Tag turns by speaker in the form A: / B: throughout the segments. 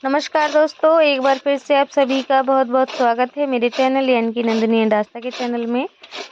A: नमस्कार दोस्तों, एक बार फिर से आप सभी का बहुत-बहुत स्वागत है मेरे चैनल यानी कि नंदिनी एंड आस्था के चैनल में।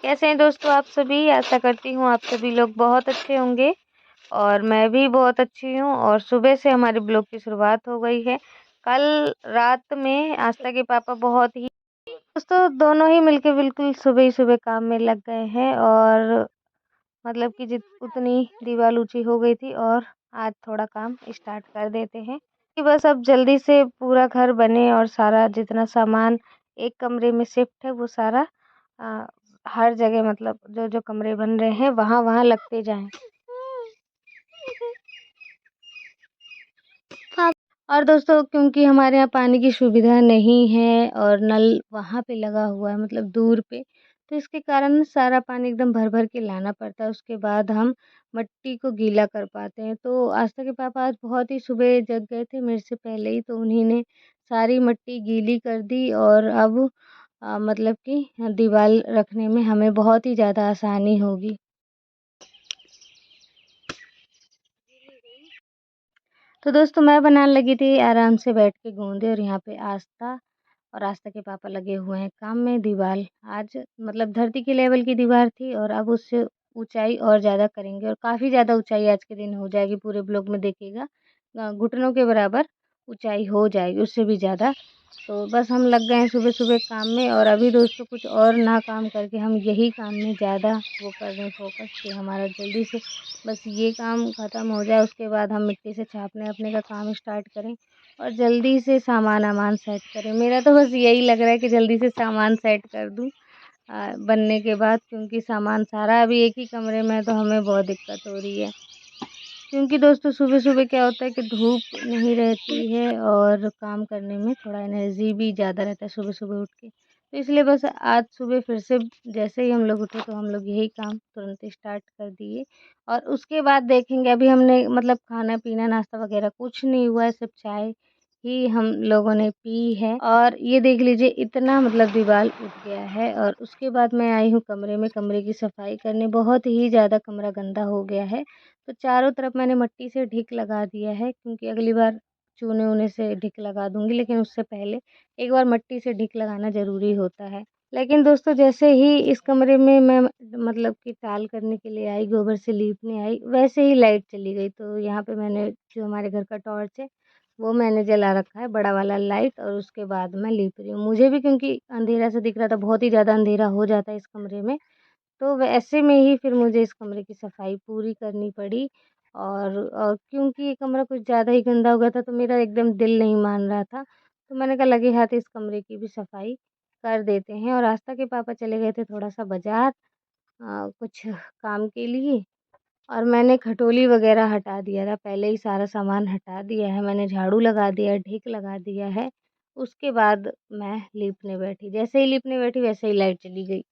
A: कैसे हैं दोस्तों आप सभी? आशा करती हूँ आप सभी लोग बहुत अच्छे होंगे और मैं भी बहुत अच्छी हूँ। और सुबह से हमारे ब्लॉग की शुरुआत हो गई है। कल रात में आस्था के पापा बहुत ही दोस्तों दोनों ही मिलके बिल्कुल सुबह ही सुबह काम में लग गए हैं और मतलब कि जित उतनी दीवार ऊँची हो गई थी और आज थोड़ा काम स्टार्ट कर देते हैं कि बस अब जल्दी से पूरा घर बने और सारा जितना सामान एक कमरे में शिफ्ट है वो सारा अ, हर जगह मतलब जो-जो कमरे बन रहे हैं वहाँ-वहाँ लगते जाएँ। और दोस्तों क्योंकि हमारे यहाँ पानी की सुविधा नहीं है और नल वहाँ पे लगा हुआ है मतलब दूर पे, तो इसके कारण सारा पानी एकदम भर-भर के लाना पड़ता है। उसके बाद हम मट्टी को गीला कर पाते हैं। तो आस्था के पापा आज बहुत ही सुबह जग गए थे मेरे से पहले ही, तो उन्हीं ने सारी मट्टी गीली कर दी और अब मतलब कि दीवार रखने में हमें बहुत ही ज़्यादा आसानी होगी। तो दोस्तों मैं बनाने लगी थी आराम से बैठ के गूंदे और यहाँ पे आस्था और आस्था के पापा लगे हुए हैं काम में। दीवार आज मतलब धरती के लेवल की दीवार थी और अब उससे ऊंचाई और ज़्यादा करेंगे और काफ़ी ज़्यादा ऊंचाई आज के दिन हो जाएगी। पूरे ब्लॉक में देखिएगा घुटनों के बराबर ऊंचाई हो जाएगी, उससे भी ज़्यादा। तो बस हम लग गए हैं सुबह-सुबह काम में और अभी दोस्तों कुछ और ना काम करके हम यही काम में ज़्यादा वो कर रहे हैं फ़ोकस कि हमारा जल्दी से बस ये काम ख़त्म हो जाए। उसके बाद हम मिट्टी से छापने-वापने का काम स्टार्ट करें और जल्दी से सामान-वामान सेट करें। मेरा तो बस यही लग रहा है कि जल्दी से सामान सेट कर दूँ बनने के बाद, क्योंकि सामान सारा अभी एक ही कमरे में है तो हमें बहुत दिक्कत हो रही है। क्योंकि दोस्तों सुबह-सुबह क्या होता है कि धूप नहीं रहती है और काम करने में थोड़ा एनर्जी भी ज़्यादा रहता है सुबह-सुबह उठ के। तो इसलिए बस आज सुबह फिर से जैसे ही हम लोग उठे तो हम लोग यही काम तुरंत स्टार्ट कर दिए और उसके बाद देखेंगे। अभी हमने मतलब खाना-पीना, नाश्ता वग़ैरह कुछ नहीं हुआ है, सिर्फ़ चाय ही हम लोगों ने पी है और ये देख लीजिए इतना मतलब दीवार उठ गया है। और उसके बाद मैं आई हूँ कमरे में, कमरे की सफाई करने। बहुत ही ज़्यादा कमरा गंदा हो गया है। तो चारों तरफ मैंने मिट्टी से ढिक लगा दिया है, क्योंकि अगली बार चूने-ऊने से ढिक लगा दूँगी, लेकिन उससे पहले एक बार मिट्टी से ढिक लगाना ज़रूरी होता है। लेकिन दोस्तों जैसे ही इस कमरे में मैं मतलब कि टाइल करने के लिए आई, गोबर से लीपने आई, वैसे ही लाइट चली गई। तो यहाँ पे मैंने जो हमारे घर का टॉर्च है, वो मैंने जला रखा है, बड़ा वाला लाइट, और उसके बाद मैं लीप रही हूँ। मुझे भी क्योंकि अंधेरा सा दिख रहा था, बहुत ही ज़्यादा अंधेरा हो जाता है इस कमरे में, तो वैसे में ही फिर मुझे इस कमरे की सफाई पूरी करनी पड़ी। और क्योंकि ये कमरा कुछ ज़्यादा ही गंदा हो गया था तो मेरा एकदम दिल नहीं मान रहा था। तो मैंने कहा लगे हाथ इस कमरे की भी सफाई कर देते हैं। और आस्था के पापा चले गए थे थोड़ा-सा बाज़ार कुछ काम के लिए, और मैंने खटोली वग़ैरह हटा दिया था, पहले ही सारा सामान हटा दिया है। मैंने झाड़ू लगा दिया है, ढिक लगा दिया है। उसके बाद मैं लीपने बैठी। जैसे ही लीपने बैठी वैसे ही लाइट चली गई।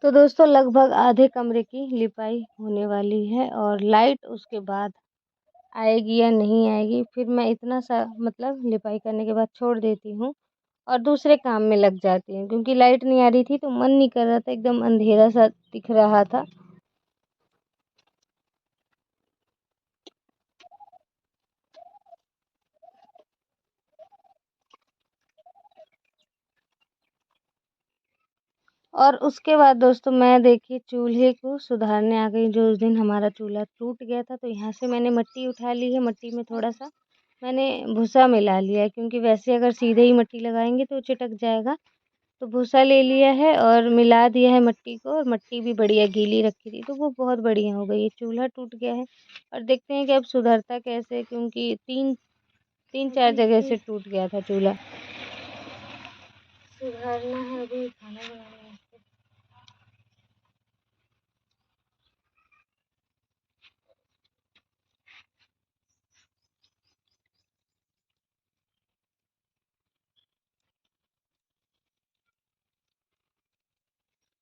A: तो दोस्तों लगभग आधे कमरे की लिपाई होने वाली है और लाइट उसके बाद आएगी या नहीं आएगी, फिर मैं इतना सा मतलब लिपाई करने के बाद छोड़ देती हूँ और दूसरे काम में लग जाती हूँ, क्योंकि लाइट नहीं आ रही थी तो मन नहीं कर रहा था, एकदम अंधेरा सा दिख रहा था। और उसके बाद दोस्तों मैं देखिए चूल्हे को सुधारने आ गई। जो उस दिन हमारा चूल्हा टूट गया था तो यहाँ से मैंने मिट्टी उठा ली है। मिट्टी में थोड़ा-सा मैंने भूसा मिला लिया है, क्योंकि वैसे अगर सीधे ही मिट्टी लगाएँगे तो चिटक जाएगा। तो भूसा ले लिया है और मिला दिया है मट्टी को, और मट्टी भी बढ़िया गीली रखी थी तो वो बहुत बढ़िया हो गई है। चूल्हा टूट गया है और देखते हैं कि अब सुधरता कैसे, क्योंकि तीन तीन चार जगह से टूट गया था चूल्हा। सुधारना है अभी, खाना बनाना है।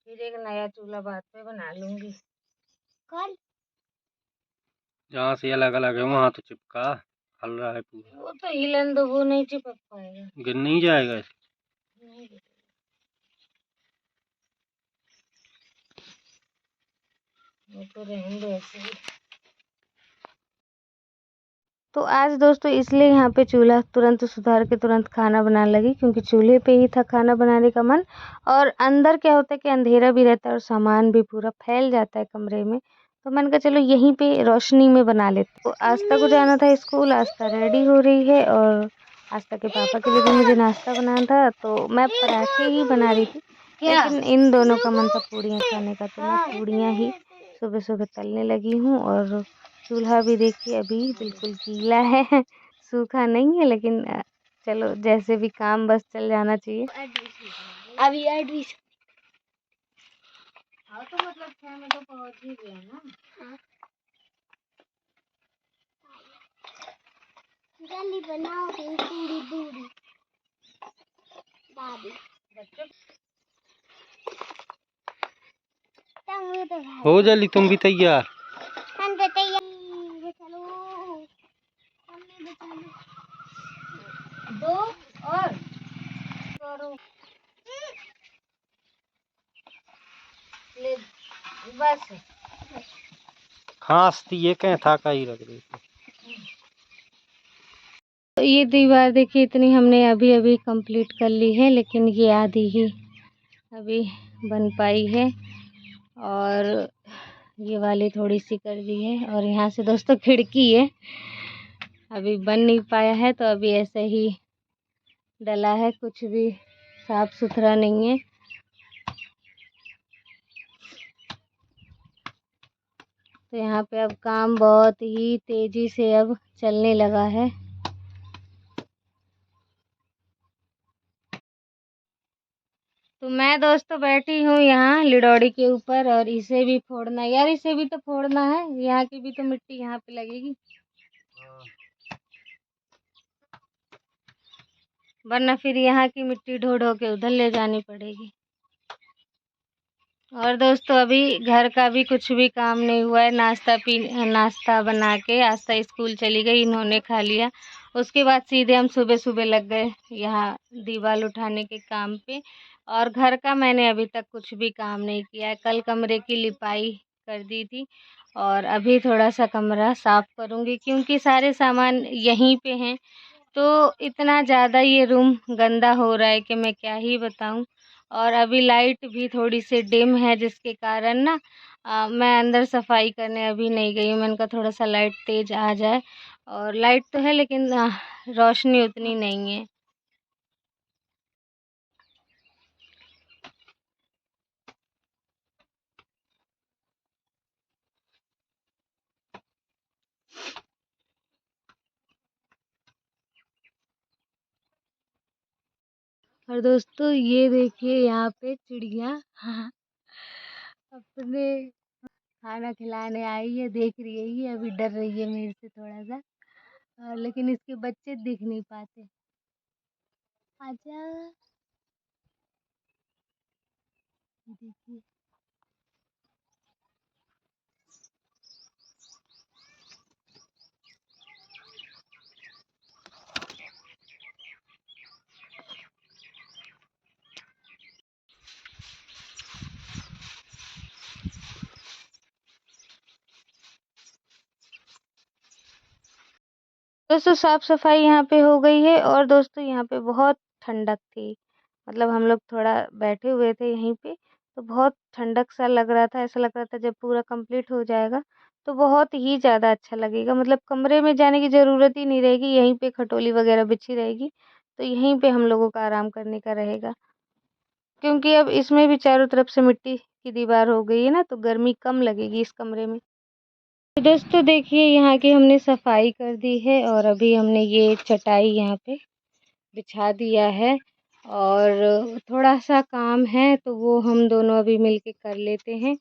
A: फिर एक नया चूल्हा बाद पे बना लूंगी। कल
B: जहाँ से अलग अलग है वहां तो चिपका हल रहा है पूरा।
A: वो तो हिलन दो, वो नहीं चिपक पाएगा।
B: गिर नहीं जाएगा इसे।
A: नहीं, वो तो रहने दो ऐसे ही। तो आज दोस्तों इसलिए यहाँ पे चूल्हा तुरंत सुधार के तुरंत खाना बनाने लगी, क्योंकि चूल्हे पे ही था खाना बनाने का मन। और अंदर क्या होता है कि अंधेरा भी रहता है और सामान भी पूरा फैल जाता है कमरे में, तो मैंने कहा चलो यहीं पे रोशनी में बना लेते। तो आस्था को जाना था स्कूल, आस्था रेडी हो रही है, और आस्था के पापा के लिए भी मुझे नाश्ता बनाना था, तो मैं पराठे ही बना रही थी। लेकिन इन दोनों का मन था पूड़ियाँ खाने का, तो मैं पूड़ियाँ ही सुबह सुबह तलने लगी हूँ। और चूल्हा भी देखिए अभी बिल्कुल गीला है, सूखा नहीं है, लेकिन चलो जैसे भी काम बस चल जाना चाहिए। अभी एड्रेस हाँ, तो मतलब 6 में तो पहुंच ही गया ना। हाँ। जल्दी बनाओ पूरी पूरी दादी बच्चों।
B: हो जल्दी, तुम भी तैयार।
A: हम तो तैयार। चलो मम्मी बचा लो। दो और करो ले बस।
B: खांसती है कहीं था का ही रख रही थी।
A: तो ये दीवार देखिए इतनी हमने अभी अभी कंप्लीट कर ली है, लेकिन ये आधी ही अभी बन पाई है, और ये वाली थोड़ी सी कर दी है। और यहाँ से दोस्तों खिड़की है, अभी बन नहीं पाया है, तो अभी ऐसे ही डला है, कुछ भी साफ सुथरा नहीं है। तो यहाँ पे अब काम बहुत ही तेजी से अब चलने लगा है। तो मैं दोस्तों बैठी हूँ यहाँ लिडौड़ी के ऊपर, और इसे भी फोड़ना है यार, इसे भी तो फोड़ना है, यहाँ की भी तो मिट्टी यहाँ पे लगेगी, वरना फिर यहाँ की मिट्टी ढो ढो के उधर ले जानी पड़ेगी। और दोस्तों अभी घर का भी कुछ भी काम नहीं हुआ है। नाश्ता बना के आस्था स्कूल चली गई, इन्होंने खा लिया। उसके बाद सीधे हम सुबह सुबह लग गए यहाँ दीवार उठाने के काम पे। और घर का मैंने अभी तक कुछ भी काम नहीं किया है। कल कमरे की लिपाई कर दी थी, और अभी थोड़ा सा कमरा साफ करूँगी, क्योंकि सारे सामान यहीं पे हैं। तो इतना ज़्यादा ये रूम गंदा हो रहा है कि मैं क्या ही बताऊं। और अभी लाइट भी थोड़ी सी डिम है, जिसके कारण ना मैं अंदर सफाई करने अभी नहीं गई हूँ। मैंने कहा थोड़ा सा लाइट तेज आ जाए, और लाइट तो है लेकिन रोशनी उतनी नहीं है। और दोस्तों ये देखिए यहाँ पे चिड़िया अपने खाना खिलाने आई है, देख रही है, ये अभी डर रही है मेरे से थोड़ा सा, लेकिन इसके बच्चे दिख नहीं पाते। आजा देखिए। दोस्तों साफ सफाई यहाँ पे हो गई है, और दोस्तों यहाँ पे बहुत ठंडक थी। मतलब हम लोग थोड़ा बैठे हुए थे यहीं पे, तो बहुत ठंडक सा लग रहा था। ऐसा लग रहा था जब पूरा कंप्लीट हो जाएगा तो बहुत ही ज़्यादा अच्छा लगेगा। मतलब कमरे में जाने की ज़रूरत ही नहीं रहेगी, यहीं पे खटोली वगैरह बिछी रहेगी, तो यहीं पे हम लोगों का आराम करने का रहेगा। क्योंकि अब इसमें भी चारों तरफ से मिट्टी की दीवार हो गई है ना, तो गर्मी कम लगेगी इस कमरे में। तो दोस्तों देखिए, यहाँ की हमने सफाई कर दी है और अभी हमने ये चटाई यहाँ पे बिछा दिया है और थोड़ा सा काम है तो वो हम दोनों अभी मिलके कर लेते हैं,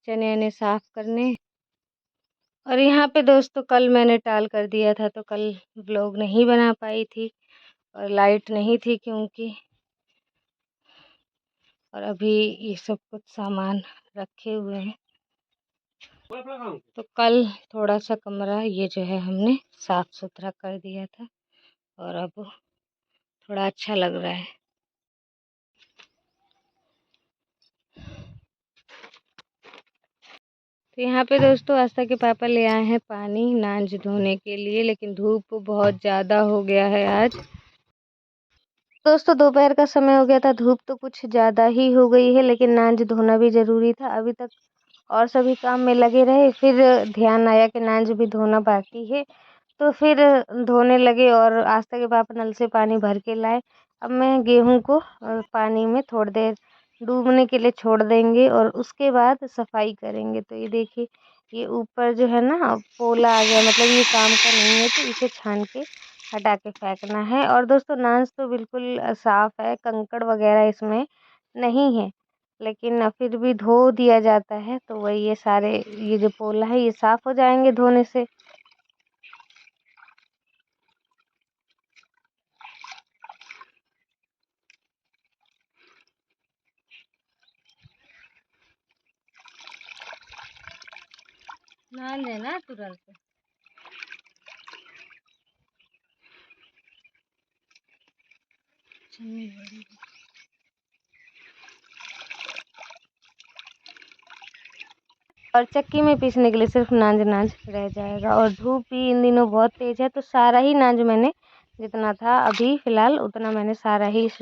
A: चने वने साफ करने। और यहाँ पे दोस्तों कल मैंने टाल कर दिया था, तो कल व्लॉग नहीं बना पाई थी और लाइट नहीं थी क्योंकि। और अभी ये सब कुछ सामान रखे हुए हैं, तो कल थोड़ा सा कमरा ये जो है हमने साफ सुथरा कर दिया था और अब थोड़ा अच्छा लग रहा है। तो यहाँ पे दोस्तों आस्था के पापा ले आए हैं पानी नांज धोने के लिए, लेकिन धूप बहुत ज़्यादा हो गया है आज। दोस्तों दोपहर का समय हो गया था, धूप तो कुछ ज़्यादा ही हो गई है, लेकिन नांज धोना भी ज़रूरी था। अभी तक और सभी काम में लगे रहे, फिर ध्यान आया कि नांज भी धोना बाकी है, तो फिर धोने लगे और आस्था के पापा नल से पानी भर के लाए। अब मैं गेहूं को पानी में थोड़ी देर डूबने के लिए छोड़ देंगे और उसके बाद सफाई करेंगे। तो ये देखिए, ये ऊपर जो है ना पोला आ गया, मतलब ये काम का नहीं है, तो इसे छान के हटा के फेंकना है। और दोस्तों नांज तो बिल्कुल साफ है, कंकड़ वगैरह इसमें नहीं है, लेकिन फिर भी धो दिया जाता है, तो वही ये सारे ये जो पोला है ये साफ हो जाएंगे धोने से। नहा लेना तुरंत। और चक्की में पीसने के लिए सिर्फ नांज नांज रह जाएगा। और धूप भी इन दिनों बहुत तेज है, तो सारा ही नांज मैंने जितना था अभी फिलहाल उतना मैंने सारा ही इस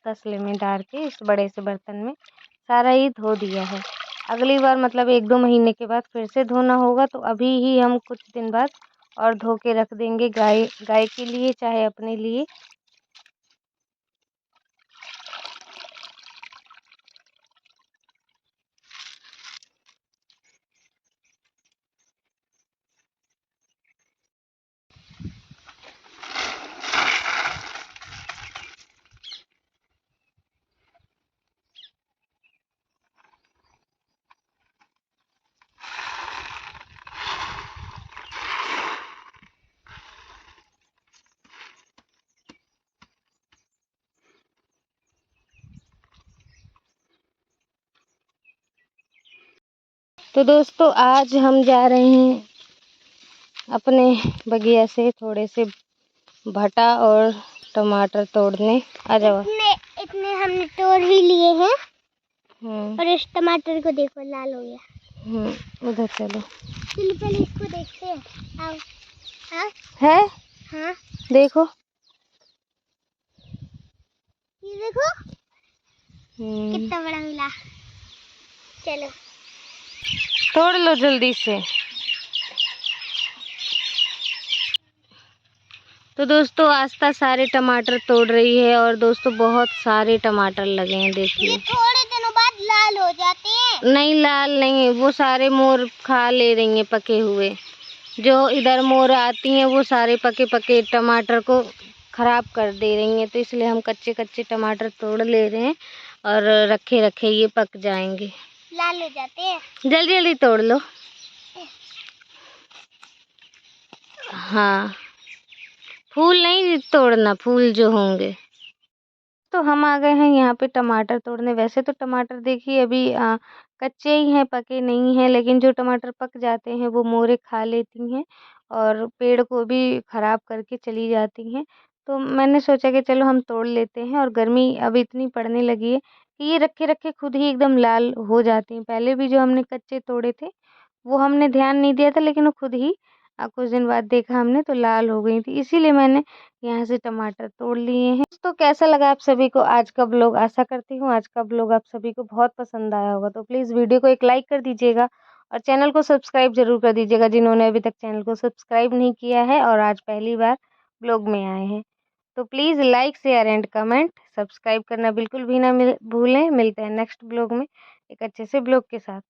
A: तसले में डाल के इस बड़े से बर्तन में सारा ही धो दिया है। अगली बार मतलब 1-2 महीने के बाद फिर से धोना होगा, तो अभी ही हम कुछ दिन बाद और धो के रख देंगे, गाय गाय के लिए चाहे अपने लिए। तो दोस्तों आज हम जा रहे हैं अपने बगिया से थोड़े से भटा और टमाटर तोड़ने। आ जाओ।
C: इतने हमने तोड़ ही लिए हैं। और इस टमाटर को देखो लाल हो गया।
A: उधर चलो,
C: चलो पहले इसको देखते हैं। आओ। हाँ?
A: है
C: हाँ
A: देखो,
C: ये देखो कितना बड़ा मिला। चलो
A: तोड़ लो जल्दी से। तो दोस्तों आस्था सारे टमाटर तोड़ रही है और दोस्तों बहुत सारे टमाटर लगे हैं, देखिए।
C: ये थोड़े दिनों बाद लाल हो जाते हैं।
A: नहीं लाल नहीं, वो सारे मोर खा ले रही हैं पके हुए। जो इधर मोर आती हैं वो सारे पके पके टमाटर को खराब कर दे रही हैं, तो इसलिए हम कच्चे कच्चे टमाटर तोड़ ले रहे हैं और रखे रखे ये पक जाएंगे,
C: लाल हो जाते हैं।
A: जल्दी जल्दी तोड़ लो। हाँ फूल नहीं तोड़ना, फूल जो होंगे। तो हम आ गए हैं यहाँ पे टमाटर तोड़ने। वैसे तो टमाटर देखिए अभी कच्चे ही हैं, पके नहीं हैं, लेकिन जो टमाटर पक जाते हैं वो मोरे खा लेती हैं और पेड़ को भी खराब करके चली जाती हैं। तो मैंने सोचा कि चलो हम तोड़ लेते हैं। और गर्मी अब इतनी पड़ने लगी है कि ये रखे रखे खुद ही एकदम लाल हो जाती हैं। पहले भी जो हमने कच्चे तोड़े थे वो हमने ध्यान नहीं दिया था, लेकिन वो खुद ही कुछ दिन बाद देखा हमने तो लाल हो गई थी, इसीलिए मैंने यहाँ से टमाटर तोड़ लिए हैं। तो कैसा लगा आप सभी को आज का ब्लॉग? आशा करती हूँ आज का ब्लॉग आप सभी को बहुत पसंद आया होगा। तो प्लीज़ वीडियो को एक लाइक कर दीजिएगा और चैनल को सब्सक्राइब जरूर कर दीजिएगा जिन्होंने अभी तक चैनल को सब्सक्राइब नहीं किया है और आज पहली बार ब्लॉग में आए हैं। तो please like share and comment, subscribe करना बिल्कुल भी ना भूलें। मिलते हैं नेक्स्ट ब्लॉग में एक अच्छे से ब्लॉग के साथ।